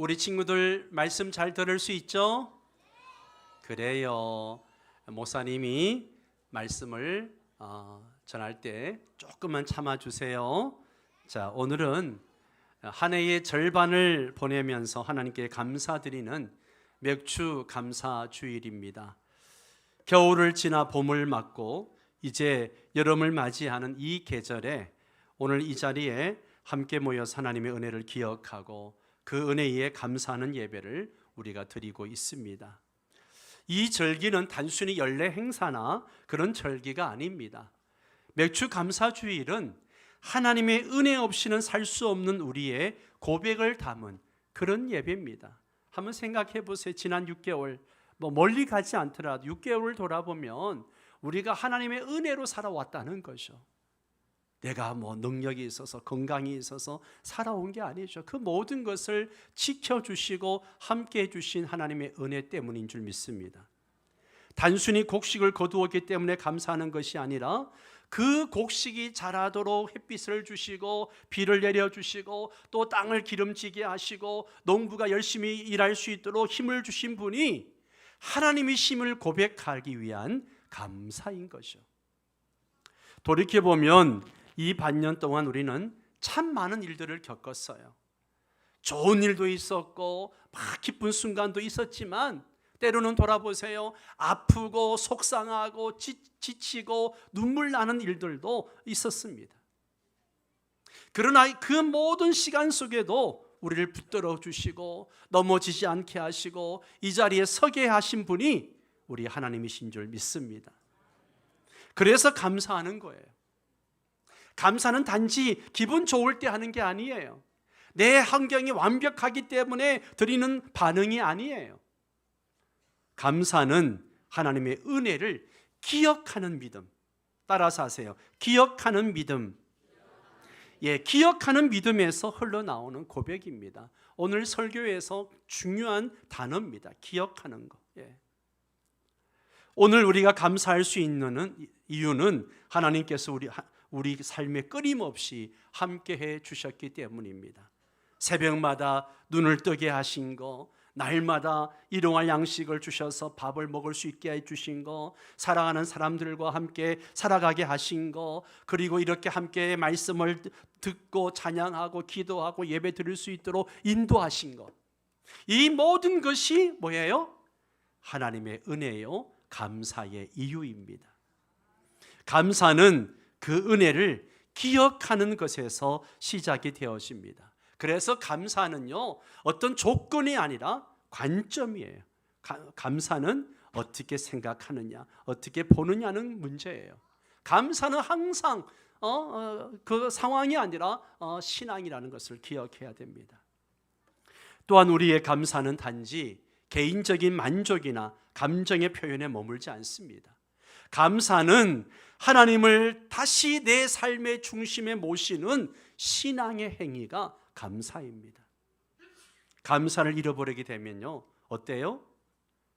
우리 친구들 말씀 잘 들을 수 있죠? 그래요. 목사님이 말씀을 전할 때 조금만 참아주세요. 자, 오늘은 한 해의 절반을 보내면서 하나님께 감사드리는 맥주 감사 주일입니다. 겨울을 지나 봄을 맞고 이제 여름을 맞이하는 이 계절에 오늘 이 자리에 함께 모여서 하나님의 은혜를 기억하고 그 은혜에 감사하는 예배를 우리가 드리고 있습니다. 이 절기는 단순히 연례 행사나 그런 절기가 아닙니다. 맥주 감사 주일은 하나님의 은혜 없이는 살 수 없는 우리의 고백을 담은 그런 예배입니다. 한번 생각해 보세요. 지난 6개월, 멀리 가지 않더라도 6개월을 돌아보면 우리가 하나님의 은혜로 살아왔다는 거죠. 내가 능력이 있어서 건강이 있어서 살아온 게 아니죠. 그 모든 것을 지켜주시고 함께 해주신 하나님의 은혜 때문인 줄 믿습니다. 단순히 곡식을 거두었기 때문에 감사하는 것이 아니라 그 곡식이 자라도록 햇빛을 주시고 비를 내려주시고 또 땅을 기름지게 하시고 농부가 열심히 일할 수 있도록 힘을 주신 분이 하나님이심을 고백하기 위한 감사인 거죠. 돌이켜보면 이 반년 동안 우리는 참 많은 일들을 겪었어요. 좋은 일도 있었고 막 기쁜 순간도 있었지만 때로는 돌아보세요. 아프고 속상하고 지치고 눈물 나는 일들도 있었습니다. 그러나 그 모든 시간 속에도 우리를 붙들어 주시고 넘어지지 않게 하시고 이 자리에 서게 하신 분이 우리 하나님이신 줄 믿습니다. 그래서 감사하는 거예요. 감사는 단지 기분 좋을 때 하는 게 아니에요. 내 환경이 완벽하기 때문에 드리는 반응이 아니에요. 감사는 하나님의 은혜를 기억하는 믿음. 따라서 하세요. 기억하는 믿음. 기억하는 믿음에서 흘러나오는 고백입니다. 오늘 설교에서 중요한 단어입니다. 기억하는 거. 오늘 우리가 감사할 수 있는 이유는 하나님께서 우리 삶에 끊임없이 함께해 주셨기 때문입니다. 새벽마다 눈을 뜨게 하신 거, 날마다 일용할 양식을 주셔서 밥을 먹을 수 있게 해주신 거, 사랑하는 사람들과 함께 살아가게 하신 거, 그리고 이렇게 함께 말씀을 듣고 찬양하고 기도하고 예배 드릴 수 있도록 인도하신 거, 이 모든 것이 뭐예요? 하나님의 은혜요, 감사의 이유입니다. 감사는 그 은혜를 기억하는 것에서 시작이 되어집니다. 그래서 감사는요, 어떤 조건이 아니라 관점이에요. 감사는 어떻게 생각하느냐, 어떻게 보느냐는 문제예요. 감사는 항상 그 상황이 아니라 신앙이라는 것을 기억해야 됩니다. 또한 우리의 감사는 단지 개인적인 만족이나 감정의 표현에 머물지 않습니다. 감사는 하나님을 다시 내 삶의 중심에 모시는 신앙의 행위가 감사입니다. 감사를 잃어버리게 되면요, 어때요?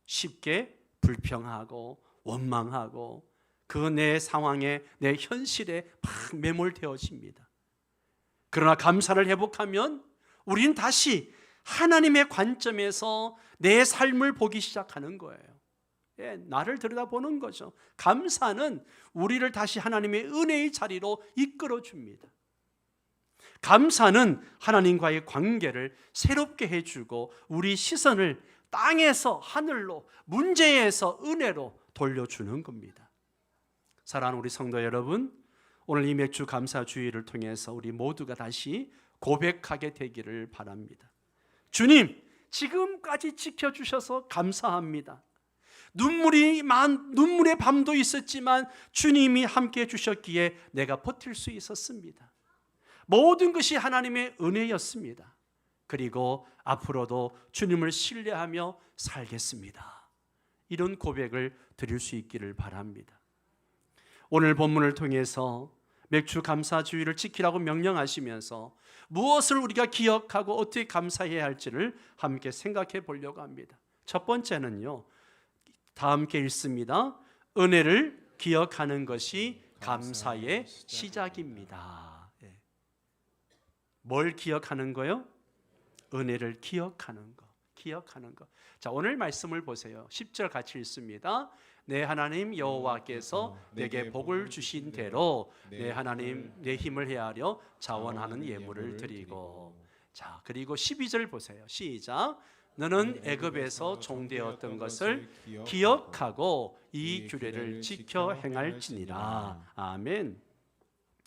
쉽게 불평하고 원망하고 그 내 상황에, 내 현실에 막 매몰되어집니다. 그러나 감사를 회복하면 우리는 다시 하나님의 관점에서 내 삶을 보기 시작하는 거예요. 나를 들여다보는 거죠. 감사는 우리를 다시 하나님의 은혜의 자리로 이끌어 줍니다. 감사는 하나님과의 관계를 새롭게 해주고 우리 시선을 땅에서 하늘로, 문제에서 은혜로 돌려주는 겁니다. 사랑하는 우리 성도 여러분, 오늘 이 맥주 감사 주일을 통해서 우리 모두가 다시 고백하게 되기를 바랍니다. 주님, 지금까지 지켜주셔서 감사합니다. 눈물의 밤도 있었지만 주님이 함께 해주셨기에 내가 버틸 수 있었습니다. 모든 것이 하나님의 은혜였습니다. 그리고 앞으로도 주님을 신뢰하며 살겠습니다. 이런 고백을 드릴 수 있기를 바랍니다. 오늘 본문을 통해서 맥주 감사 주일을 지키라고 명령하시면서 무엇을 우리가 기억하고 어떻게 감사해야 할지를 함께 생각해 보려고 합니다. 첫 번째는요, 다 함께 읽습니다. 은혜를 기억하는 것이 감사의 시작입니다. 뭘 기억하는 거요? 은혜를 기억하는 것. 자, 오늘 말씀을 보세요. 10절 같이 읽습니다. 내 하나님 여호와께서 내게 복을 주신 대로 내 하나님 내 힘을 헤아려 자원하는 예물을 드리고. 자, 그리고 12절 보세요. 시작. 너는 애굽에서 종되었던 것을 기억하고 이 규례를 지켜 행할지니라. 아멘.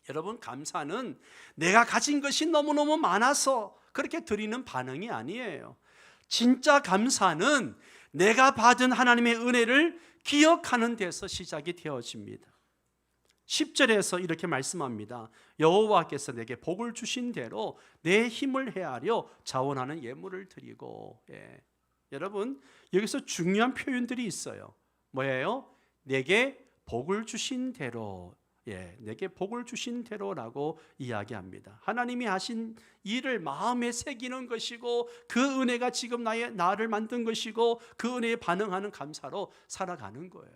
여러분, 감사는 내가 가진 것이 너무너무 많아서 그렇게 드리는 반응이 아니에요. 진짜 감사는 내가 받은 하나님의 은혜를 기억하는 데서 시작이 되어집니다. 10절에서 이렇게 말씀합니다. 여호와께서 내게 복을 주신 대로 내 힘을 헤아려 자원하는 예물을 드리고. 여러분, 여기서 중요한 표현들이 있어요. 뭐예요? 내게 복을 주신 대로. 내게 복을 주신 대로라고 이야기합니다. 하나님이 하신 일을 마음에 새기는 것이고 그 은혜가 지금 나를 만든 것이고 그 은혜에 반응하는 감사로 살아가는 거예요.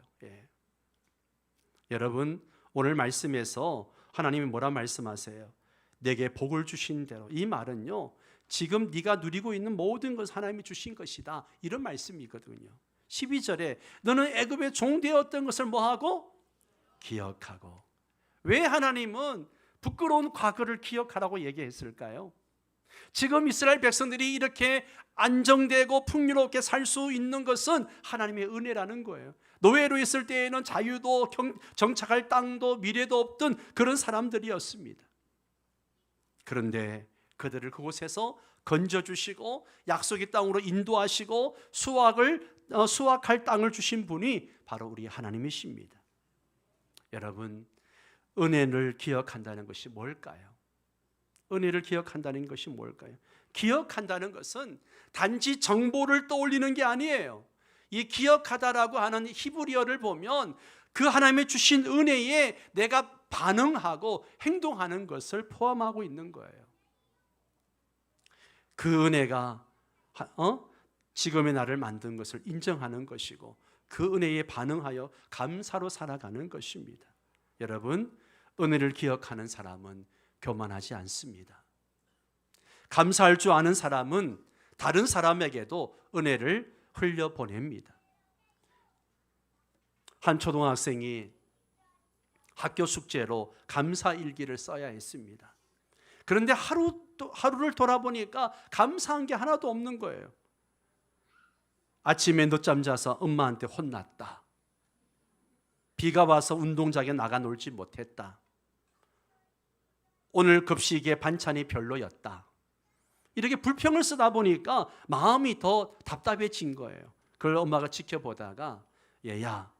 여러분, 오늘 말씀에서 하나님이 뭐라 말씀하세요? 내게 복을 주신 대로. 이 말은요, 지금 네가 누리고 있는 모든 것을 하나님이 주신 것이다, 이런 말씀이거든요. 12절에 너는 애굽의 종 되었던 것을 뭐하고? 기억하고. 왜 하나님은 부끄러운 과거를 기억하라고 얘기했을까요? 지금 이스라엘 백성들이 이렇게 안정되고 풍요롭게 살 수 있는 것은 하나님의 은혜라는 거예요. 노예로 있을 때에는 자유도 정착할 땅도 미래도 없던 그런 사람들이었습니다. 그런데 그들을 그곳에서 건져주시고 약속의 땅으로 인도하시고 수확할 땅을 주신 분이 바로 우리 하나님이십니다. 여러분, 은혜를 기억한다는 것이 뭘까요? 은혜를 기억한다는 것이 뭘까요? 기억한다는 것은 단지 정보를 떠올리는 게 아니에요. 이 기억하다라고 하는 히브리어를 보면 그 하나님의 주신 은혜에 내가 반응하고 행동하는 것을 포함하고 있는 거예요. 그 은혜가 지금의 나를 만든 것을 인정하는 것이고 그 은혜에 반응하여 감사로 살아가는 것입니다. 여러분, 은혜를 기억하는 사람은 교만하지 않습니다. 감사할 줄 아는 사람은 다른 사람에게도 은혜를 흘려보냅니다. 한 초등학생이 학교 숙제로 감사일기를 써야 했습니다. 그런데 하루를 돌아보니까 감사한 게 하나도 없는 거예요. 아침에 늦잠 자서 엄마한테 혼났다. 비가 와서 운동장에 나가 놀지 못했다. 오늘 급식에 반찬이 별로였다. 이렇게 불평을 쓰다 보니까 마음이 더 답답해진 거예요. 그걸 엄마가 지켜보다가 얘야,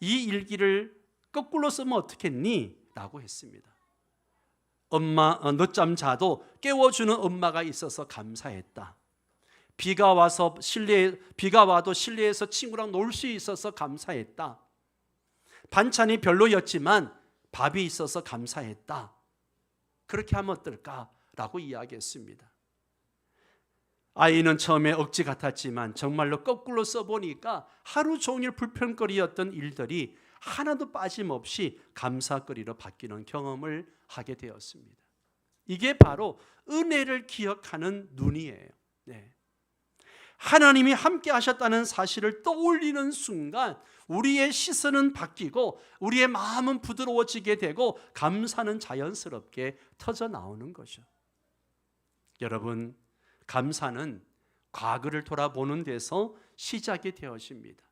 이 일기를 거꾸로 쓰면 어떻겠니? 라고 했습니다. 엄마 늦잠 자도 깨워주는 엄마가 있어서 감사했다. 비가 와도 실내에서 친구랑 놀 수 있어서 감사했다. 반찬이 별로였지만 밥이 있어서 감사했다. 그렇게 하면 어떨까라고 이야기했습니다. 아이는 처음에 억지 같았지만 정말로 거꾸로 써보니까 하루 종일 불평거리였던 일들이 하나도 빠짐없이 감사거리로 바뀌는 경험을 하게 되었습니다. 이게 바로 은혜를 기억하는 눈이에요. 하나님이 함께 하셨다는 사실을 떠올리는 순간 우리의 시선은 바뀌고 우리의 마음은 부드러워지게 되고 감사는 자연스럽게 터져 나오는 거죠. 여러분, 감사는 과거를 돌아보는 데서 시작이 되어집니다.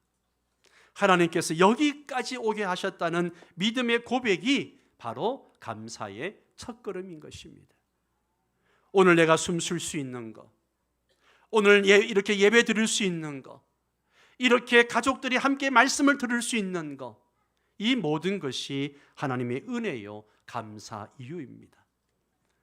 하나님께서 여기까지 오게 하셨다는 믿음의 고백이 바로 감사의 첫걸음인 것입니다. 오늘 내가 숨 쉴 수 있는 것, 오늘 이렇게 예배 드릴 수 있는 것, 이렇게 가족들이 함께 말씀을 들을 수 있는 것, 이 모든 것이 하나님의 은혜요 감사 이유입니다.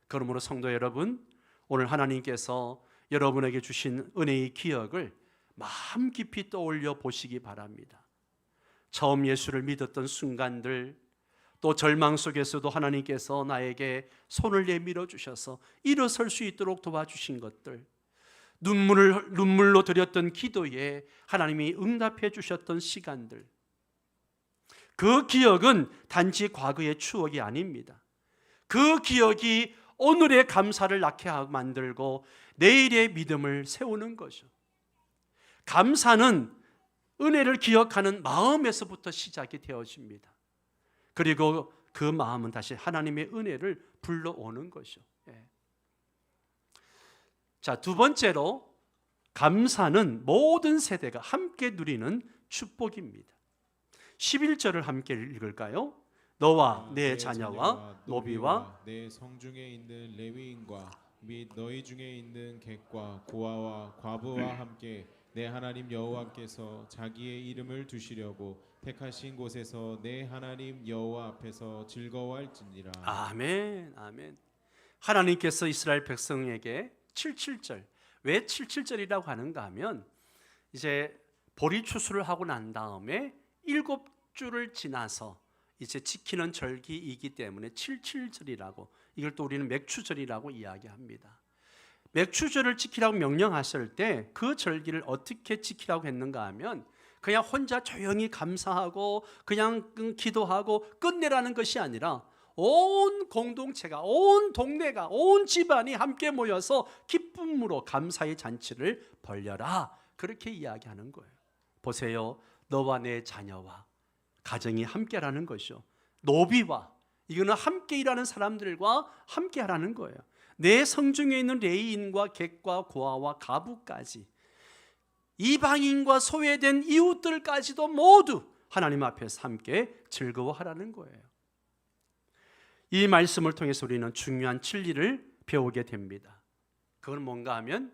그러므로 성도 여러분, 오늘 하나님께서 여러분에게 주신 은혜의 기억을 마음 깊이 떠올려 보시기 바랍니다. 처음 예수를 믿었던 순간들, 또 절망 속에서도 하나님께서 나에게 손을 내밀어 주셔서 일어설 수 있도록 도와주신 것들, 눈물로 드렸던 기도에 하나님이 응답해 주셨던 시간들, 그 기억은 단지 과거의 추억이 아닙니다. 그 기억이 오늘의 감사를 낳게 만들고 내일의 믿음을 세우는 거죠. 감사는 은혜를 기억하는 마음에서부터 시작이 되어집니다. 그리고 그 마음은 다시 하나님의 은혜를 불러오는 것이죠. 자, 두 번째로 감사는 모든 세대가 함께 누리는 축복입니다. 11절을 함께 읽을까요? 너와 내 자녀와 노비와 내 성중에 있는 레위인과 및 너희 중에 있는 객과 고아와 과부와 함께 내 하나님 여호와께서 자기의 이름을 두시려고 택하신 곳에서 내 하나님 여호와 앞에서 즐거워할지니라. 아멘, 아멘. 하나님께서 이스라엘 백성에게 77절, 왜 77절이라고 하는가 하면 이제 보리 추수를 하고 난 다음에 7주를 지나서 이제 지키는 절기이기 때문에 77절이라고, 이걸 또 우리는 맥추절이라고 이야기합니다. 맥추절을 지키라고 명령하실 때 그 절기를 어떻게 지키라고 했는가 하면 그냥 혼자 조용히 감사하고 그냥 기도하고 끝내라는 것이 아니라 온 공동체가, 온 동네가, 온 집안이 함께 모여서 기쁨으로 감사의 잔치를 벌려라, 그렇게 이야기하는 거예요. 보세요, 너와 내 자녀와 가정이 함께라는 것이죠. 노비와, 이거는 함께 일하는 사람들과 함께 하라는 거예요. 내 성중에 있는 레위인과 객과 고아와 가부까지, 이방인과 소외된 이웃들까지도 모두 하나님 앞에서 함께 즐거워하라는 거예요. 이 말씀을 통해서 우리는 중요한 진리를 배우게 됩니다. 그건 뭔가 하면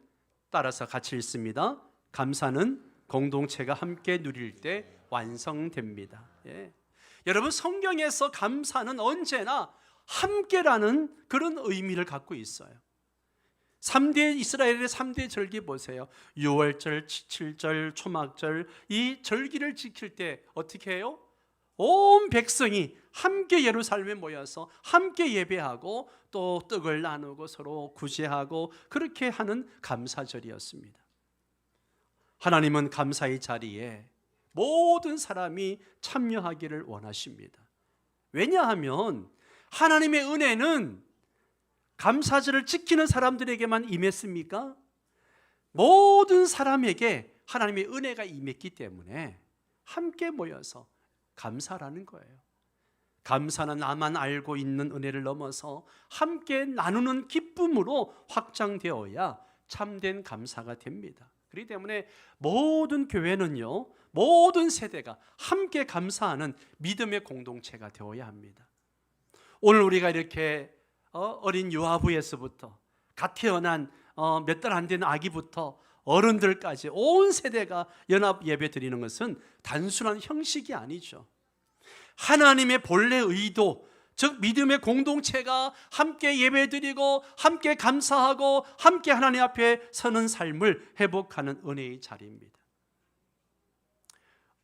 따라서 같이 읽습니다. 감사는 공동체가 함께 누릴 때 완성됩니다. 여러분, 성경에서 감사는 언제나 함께라는 그런 의미를 갖고 있어요. 3대 이스라엘의 3대 절기 보세요. 6월절, 7절, 초막절, 이 절기를 지킬 때 어떻게 해요? 온 백성이 함께 예루살렘에 모여서 함께 예배하고 또 떡을 나누고 서로 구제하고 그렇게 하는 감사절이었습니다. 하나님은 감사의 자리에 모든 사람이 참여하기를 원하십니다. 왜냐하면 하나님의 은혜는 감사절을 지키는 사람들에게만 임했습니까? 모든 사람에게 하나님의 은혜가 임했기 때문에 함께 모여서 감사라는 거예요. 감사는 나만 알고 있는 은혜를 넘어서 함께 나누는 기쁨으로 확장되어야 참된 감사가 됩니다. 그렇기 때문에 모든 교회는요, 모든 세대가 함께 감사하는 믿음의 공동체가 되어야 합니다. 오늘 우리가 이렇게 어린 유아부에서부터 갓 태어난 몇 달 안 된 아기부터 어른들까지 온 세대가 연합 예배 드리는 것은 단순한 형식이 아니죠. 하나님의 본래 의도, 즉 믿음의 공동체가 함께 예배드리고 함께 감사하고 함께 하나님 앞에 서는 삶을 회복하는 은혜의 자리입니다.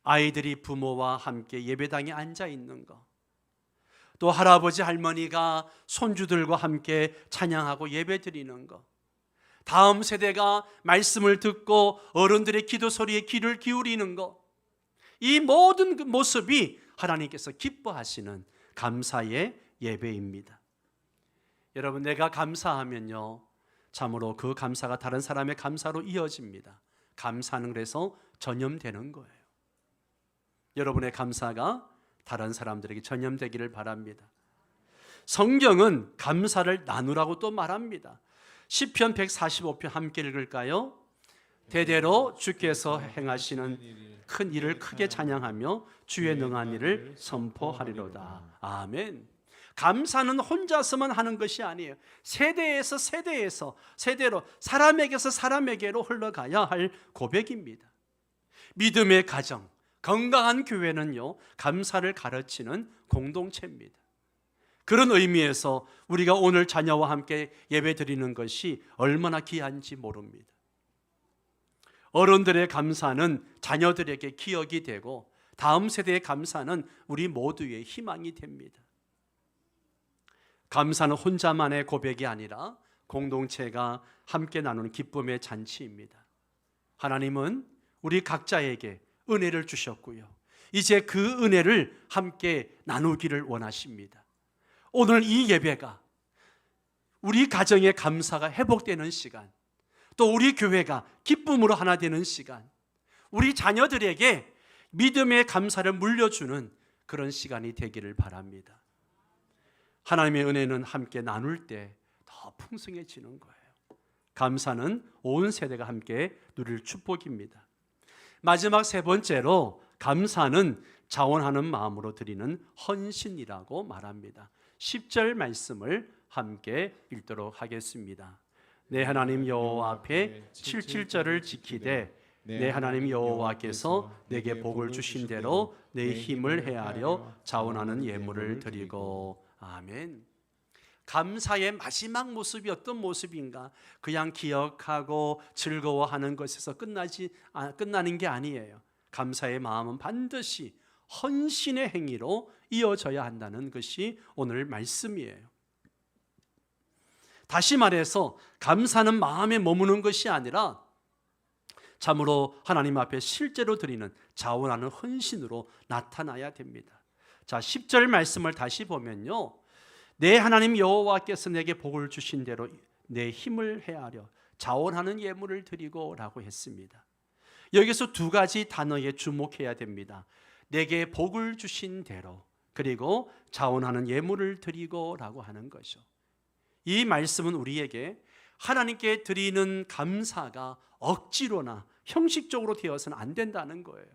아이들이 부모와 함께 예배당에 앉아 있는 것, 또 할아버지 할머니가 손주들과 함께 찬양하고 예배드리는 것, 다음 세대가 말씀을 듣고 어른들의 기도 소리에 귀를 기울이는 것, 이 모든 그 모습이 하나님께서 기뻐하시는 감사의 예배입니다. 여러분, 내가 감사하면요, 참으로 그 감사가 다른 사람의 감사로 이어집니다. 감사는 그래서 전염되는 거예요. 여러분의 감사가 다른 사람들에게 전염되기를 바랍니다. 성경은 감사를 나누라고 또 말합니다. 시편 145편 함께 읽을까요? 대대로 주께서 행하시는 큰 일을 크게 찬양하며 주의 능한 일을 선포하리로다. 아멘. 감사는 혼자서만 하는 것이 아니에요. 세대에서 세대로, 사람에게서 사람에게로 흘러가야 할 고백입니다. 믿음의 가정, 건강한 교회는요, 감사를 가르치는 공동체입니다. 그런 의미에서 우리가 오늘 자녀와 함께 예배 드리는 것이 얼마나 귀한지 모릅니다. 어른들의 감사는 자녀들에게 기억이 되고 다음 세대의 감사는 우리 모두의 희망이 됩니다. 감사는 혼자만의 고백이 아니라 공동체가 함께 나누는 기쁨의 잔치입니다. 하나님은 우리 각자에게 은혜를 주셨고요, 이제 그 은혜를 함께 나누기를 원하십니다. 오늘 이 예배가 우리 가정의 감사가 회복되는 시간, 또 우리 교회가 기쁨으로 하나 되는 시간, 우리 자녀들에게 믿음의 감사를 물려주는 그런 시간이 되기를 바랍니다. 하나님의 은혜는 함께 나눌 때 더 풍성해지는 거예요. 감사는 온 세대가 함께 누릴 축복입니다. 마지막 세 번째로 감사는 자원하는 마음으로 드리는 헌신이라고 말합니다. 10절 말씀을 함께 읽도록 하겠습니다. 내 하나님 여호와 앞에 77절을 지키되 내 하나님 여호와께서 내게 복을 주신 대로 내 힘을 헤아려 자원하는 예물을 드리고. 아멘. 감사의 마지막 모습이 어떤 모습인가? 그냥 기억하고 즐거워하는 것에서 끝나는 게 아니에요. 감사의 마음은 반드시 헌신의 행위로 이어져야 한다는 것이 오늘 말씀이에요. 다시 말해서 감사는 마음에 머무는 것이 아니라 참으로 하나님 앞에 실제로 드리는 자원하는 헌신으로 나타나야 됩니다. 자, 10절 말씀을 다시 보면요, 내 하나님 여호와께서 내게 복을 주신 대로 내 힘을 헤아려 자원하는 예물을 드리고 라고 했습니다. 여기서 두 가지 단어에 주목해야 됩니다. 내게 복을 주신 대로, 그리고 자원하는 예물을 드리고 라고 하는 거죠. 이 말씀은 우리에게 하나님께 드리는 감사가 억지로나 형식적으로 되어서는 안 된다는 거예요.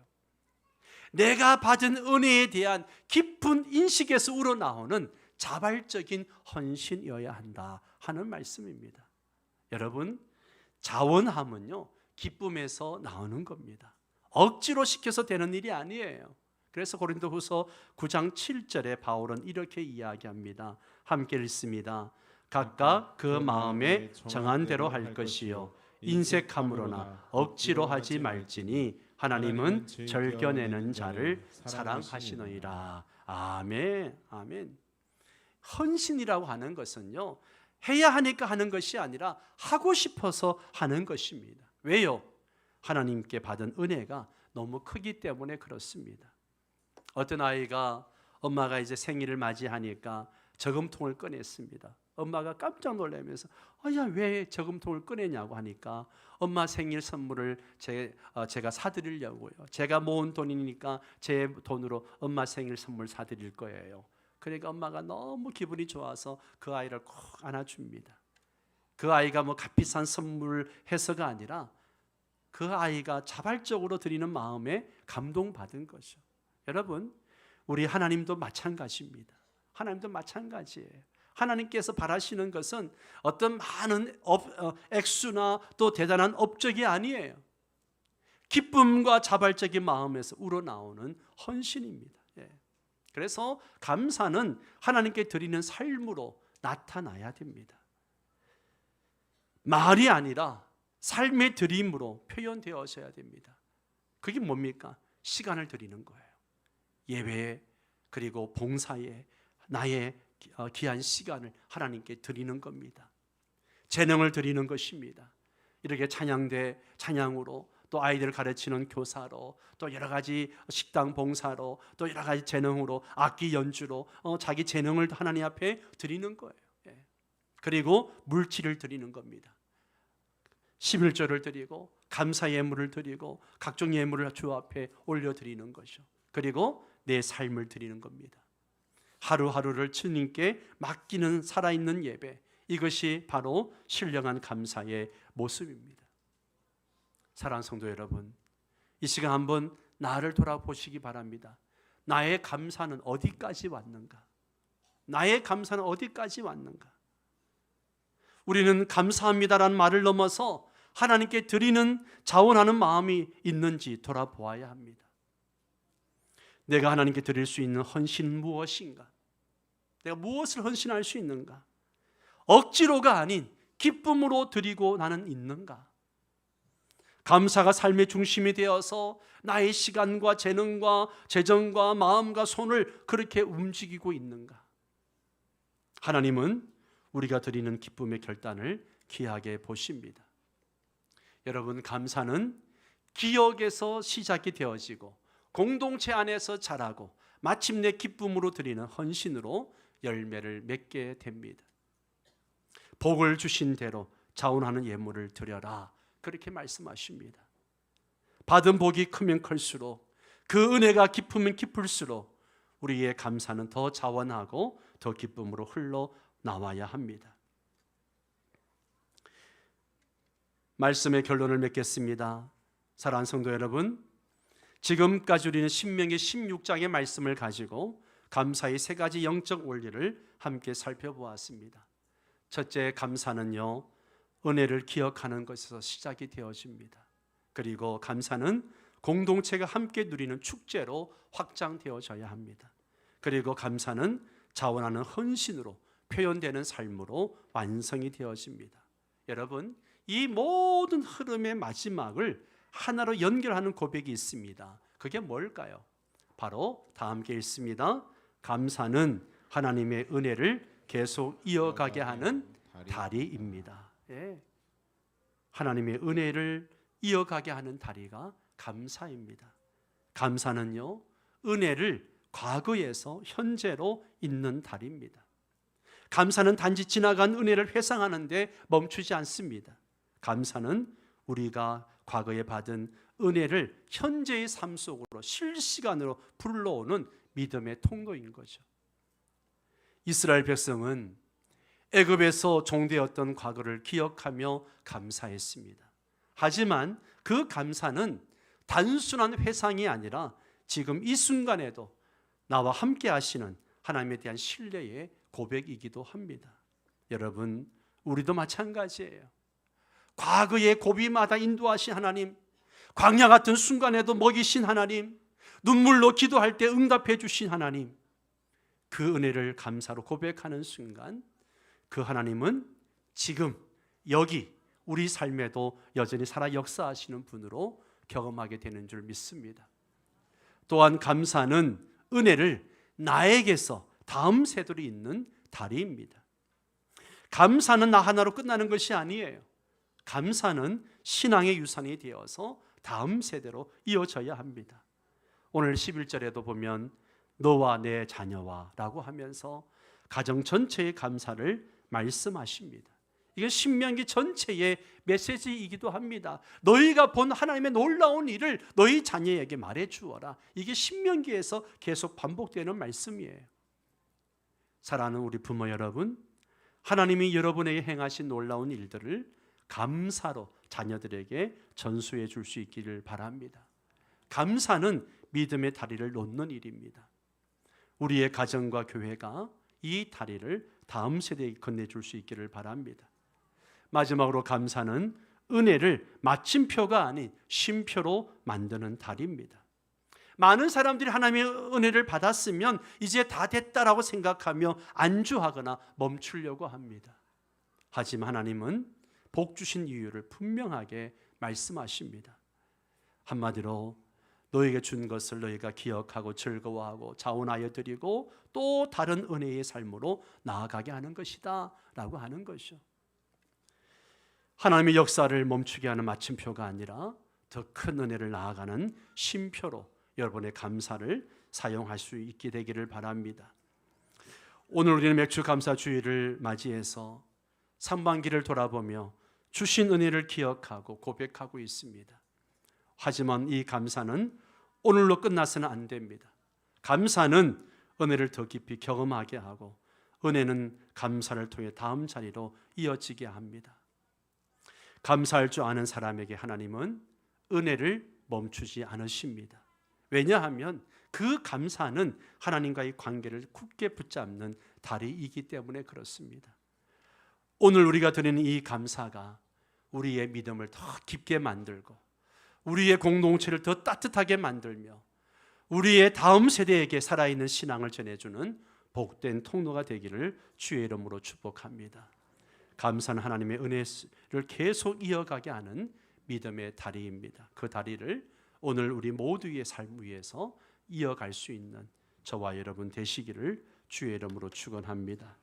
내가 받은 은혜에 대한 깊은 인식에서 우러나오는 자발적인 헌신이어야 한다 하는 말씀입니다. 여러분, 자원함은요, 기쁨에서 나오는 겁니다. 억지로 시켜서 되는 일이 아니에요. 그래서 고린도후서 9장 7절에 바울은 이렇게 이야기합니다. 함께 읽습니다. 각각 그 마음에 정한 대로 할 것이요 인색함으로나 억지로 하지 말지니 하나님은 절겨내는 자를 사랑하시느니라. 아멘. 아멘. 헌신이라고 하는 것은요, 해야 하니까 하는 것이 아니라 하고 싶어서 하는 것입니다. 왜요? 하나님께 받은 은혜가 너무 크기 때문에 그렇습니다. 어떤 아이가 엄마가 이제 생일을 맞이하니까 저금통을 꺼냈습니다. 엄마가 깜짝 놀라면서 야, 왜 저금통을 꺼내냐고 하니까 엄마 생일 선물을 제가 사드리려고요. 제가 모은 돈이니까 제 돈으로 엄마 생일 선물 사드릴 거예요. 그러니까 엄마가 너무 기분이 좋아서 그 아이를 꼭 안아줍니다. 그 아이가 뭐 값비싼 선물 해서가 아니라 그 아이가 자발적으로 드리는 마음에 감동받은 거죠. 여러분, 우리 하나님도 마찬가지입니다. 하나님도 마찬가지예요. 하나님께서 바라시는 것은 어떤 많은 액수나 또 대단한 업적이 아니에요. 기쁨과 자발적인 마음에서 우러나오는 헌신입니다. 그래서 감사는 하나님께 드리는 삶으로 나타나야 됩니다. 말이 아니라 삶의 드림으로 표현되어져야 됩니다. 그게 뭡니까? 시간을 드리는 거예요. 예배에, 그리고 봉사에 나의 귀한 시간을 하나님께 드리는 겁니다. 재능을 드리는 것입니다. 이렇게 찬양대 찬양으로, 또 아이들 가르치는 교사로, 또 여러 가지 식당 봉사로, 또 여러 가지 재능으로, 악기 연주로 자기 재능을 하나님 앞에 드리는 거예요. 그리고 물질을 드리는 겁니다. 11조를 드리고 감사 예물을 드리고 각종 예물을 주 앞에 올려드리는 것이죠. 그리고 내 삶을 드리는 겁니다. 하루하루를 주님께 맡기는 살아있는 예배, 이것이 바로 신령한 감사의 모습입니다. 사랑하는 성도 여러분, 이 시간 한번 나를 돌아보시기 바랍니다. 나의 감사는 어디까지 왔는가? 나의 감사는 어디까지 왔는가? 우리는 감사합니다라는 말을 넘어서 하나님께 드리는 자원하는 마음이 있는지 돌아보아야 합니다. 내가 하나님께 드릴 수 있는 헌신은 무엇인가? 내가 무엇을 헌신할 수 있는가? 억지로가 아닌 기쁨으로 드리고 나는 있는가? 감사가 삶의 중심이 되어서 나의 시간과 재능과 재정과 마음과 손을 그렇게 움직이고 있는가? 하나님은 우리가 드리는 기쁨의 결단을 귀하게 보십니다. 여러분, 감사는 기억에서 시작이 되어지고 공동체 안에서 자라고 마침내 기쁨으로 드리는 헌신으로 열매를 맺게 됩니다. 복을 주신 대로 자원하는 예물을 드려라. 그렇게 말씀하십니다. 받은 복이 크면 클수록, 그 은혜가 깊으면 깊을수록 우리의 감사는 더 자원하고 더 기쁨으로 흘러나와야 합니다. 말씀의 결론을 맺겠습니다. 사랑하는 성도 여러분, 지금까지 우리는 신명기 16장의 말씀을 가지고 감사의 세 가지 영적 원리를 함께 살펴보았습니다. 첫째, 감사는요, 은혜를 기억하는 것에서 시작이 되어집니다. 그리고 감사는 공동체가 함께 누리는 축제로 확장되어져야 합니다. 그리고 감사는 자원하는 헌신으로 표현되는 삶으로 완성이 되어집니다. 여러분, 이 모든 흐름의 마지막을 하나로 연결하는 고백이 있습니다. 그게 뭘까요? 바로 다 함께 읽습니다. 감사는 하나님의 은혜를 계속 이어가게 하는 다리입니다. 예. 하나님의 은혜를 이어가게 하는 다리가 감사입니다. 감사는요, 은혜를 과거에서 현재로 잇는 다리입니다. 감사는 단지 지나간 은혜를 회상하는 데 멈추지 않습니다. 감사는 우리가 과거에 받은 은혜를 현재의 삶 속으로 실시간으로 불러오는 믿음의 통로인 거죠. 이스라엘 백성은 애굽에서 종되었던 과거를 기억하며 감사했습니다. 하지만 그 감사는 단순한 회상이 아니라 지금 이 순간에도 나와 함께 하시는 하나님에 대한 신뢰의 고백이기도 합니다. 여러분, 우리도 마찬가지예요. 과거의 고비마다 인도하신 하나님, 광야 같은 순간에도 먹이신 하나님, 눈물로 기도할 때 응답해 주신 하나님, 그 은혜를 감사로 고백하는 순간 그 하나님은 지금 여기 우리 삶에도 여전히 살아 역사하시는 분으로 경험하게 되는 줄 믿습니다. 또한 감사는 은혜를 나에게서 다음 세대로 잇는 다리입니다. 감사는 나 하나로 끝나는 것이 아니에요. 감사는 신앙의 유산이 되어서 다음 세대로 이어져야 합니다. 오늘 11절에도 보면 너와 내 자녀와 라고 하면서 가정 전체의 감사를 말씀하십니다. 이게 신명기 전체의 메시지이기도 합니다. 너희가 본 하나님의 놀라운 일을 너희 자녀에게 말해 주어라. 이게 신명기에서 계속 반복되는 말씀이에요. 사랑하는 우리 부모 여러분, 하나님이 여러분에게 행하신 놀라운 일들을 감사로 자녀들에게 전수해 줄 수 있기를 바랍니다. 감사는 믿음의 다리를 놓는 일입니다. 우리의 가정과 교회가 이 다리를 다음 세대에 건네줄 수 있기를 바랍니다. 마지막으로 감사는 은혜를 마침표가 아닌 쉼표로 만드는 다리입니다. 많은 사람들이 하나님의 은혜를 받았으면 이제 다 됐다라고 생각하며 안주하거나 멈추려고 합니다. 하지만 하나님은 복 주신 이유를 분명하게 말씀하십니다. 한마디로 너에게 준 것을 너희가 기억하고 즐거워하고 자원하여 드리고 또 다른 은혜의 삶으로 나아가게 하는 것이다 라고 하는 것이죠. 하나님의 역사를 멈추게 하는 마침표가 아니라 더 큰 은혜를 나아가는 쉼표로 여러분의 감사를 사용할 수 있게 되기를 바랍니다. 오늘 우리는 맥주 감사 주일을 맞이해서 상반기를 돌아보며 주신 은혜를 기억하고 고백하고 있습니다. 하지만 이 감사는 오늘로 끝나서는 안 됩니다. 감사는 은혜를 더 깊이 경험하게 하고 은혜는 감사를 통해 다음 자리로 이어지게 합니다. 감사할 줄 아는 사람에게 하나님은 은혜를 멈추지 않으십니다. 왜냐하면 그 감사는 하나님과의 관계를 굳게 붙잡는 다리이기 때문에 그렇습니다. 오늘 우리가 드리는 이 감사가 우리의 믿음을 더 깊게 만들고 우리의 공동체를 더 따뜻하게 만들며 우리의 다음 세대에게 살아있는 신앙을 전해주는 복된 통로가 되기를 주의 이름으로 축복합니다. 감사는 하나님의 은혜를 계속 이어가게 하는 믿음의 다리입니다. 그 다리를 오늘 우리 모두의 삶 위에서 이어갈 수 있는 저와 여러분 되시기를 주의 이름으로 축원합니다.